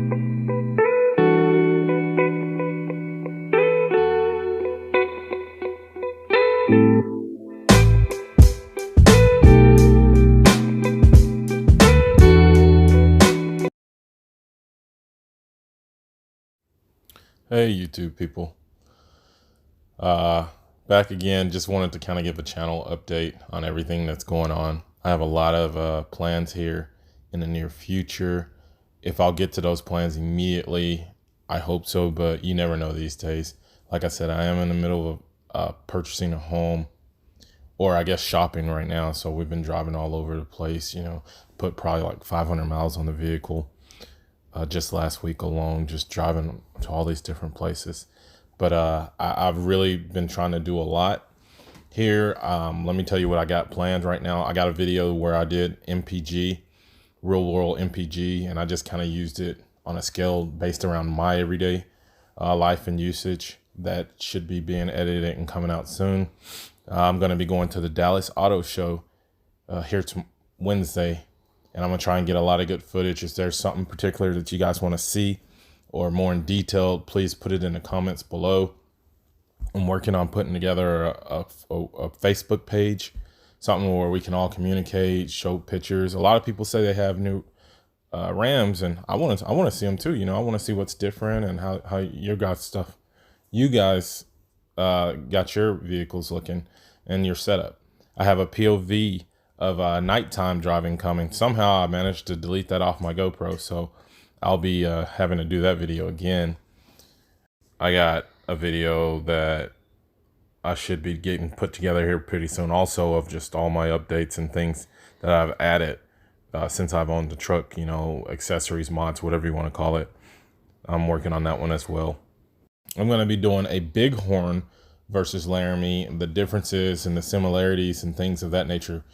Hey YouTube people, back again. Just wanted to kind of give a channel update on everything that's going on. I have a lot of plans here in the near future. If I'll get to those plans immediately, I hope so, but you never know these days. Like I said, I am in the middle of purchasing a home, or I guess shopping right now. So we've been driving all over the place, put probably like 500 miles on the vehicle. Just last week alone, just driving to all these different places. But I've really been trying to do a lot here. Let me tell you what I got planned right now. I got a video where I did MPG, real world MPG, and I just kind of used it on a scale based around my everyday life and usage. That should be being edited and coming out soon. I'm going to be going to the Dallas Auto Show here Wednesday. And I'm going to try and get a lot of good footage. If there's something particular that you guys want to see or more in detail, please put it in the comments below. I'm working on putting together a Facebook page, something where we can all communicate, show pictures. A lot of people say they have new Rams, and I want to see them too. I want to see what's different and how you guys got your vehicles looking and your setup. I have a POV of nighttime driving coming. Somehow I managed to delete that off my GoPro, so I'll be having to do that video again. I got a video that I should be getting put together here pretty soon also, of just all my updates and things that I've added since I've owned the truck, accessories, mods, whatever you want to call it. I'm working on that one as well. I'm going to be doing a Bighorn versus Laramie, the differences and the similarities and things of that nature.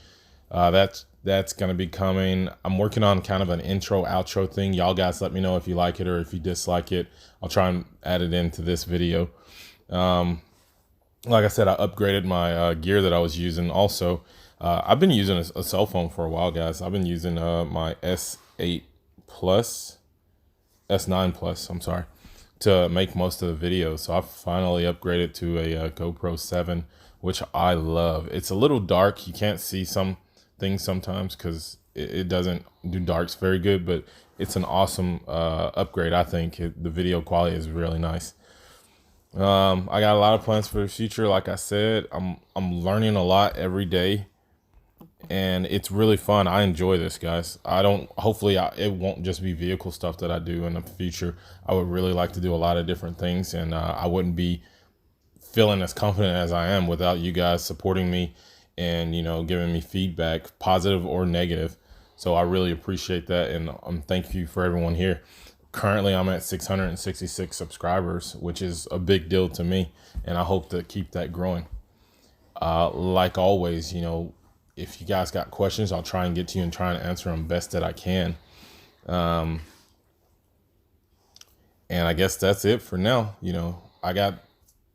That's going to be coming. I'm working on kind of an intro outro thing. Y'all guys let me know if you like it or if you dislike it. I'll try and add it into this video. Like I said, I upgraded my gear that I was using. Also, I've been using a cell phone for a while, guys. I've been using my S8 Plus, S9 Plus, I'm sorry, to make most of the videos. So I finally upgraded to a GoPro 7, which I love. It's a little dark. You can't see some things sometimes because it doesn't do darks very good, but it's an awesome upgrade. I think the video quality is really nice. I got a lot of plans for the future. Like I said, I'm learning a lot every day, and it's really fun. I enjoy this, guys. Hopefully it won't just be vehicle stuff that I do in the future. I would really like to do a lot of different things, and I wouldn't be feeling as confident as I am without you guys supporting me and giving me feedback, positive or negative. So I really appreciate that, and thank you for everyone here. Currently I'm at 666 subscribers, which is a big deal to me, and I hope to keep that growing. Like always, if you guys got questions, I'll try and get to you and try and answer them best that I can. And I guess that's it for now. I got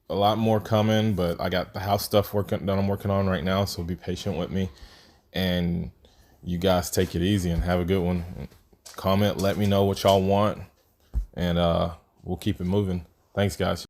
a lot more coming, but I got the house stuff that I'm working on right now, so be patient with me. And you guys take it easy and have a good one. Comment, let me know what y'all want, and we'll keep it moving. Thanks, guys.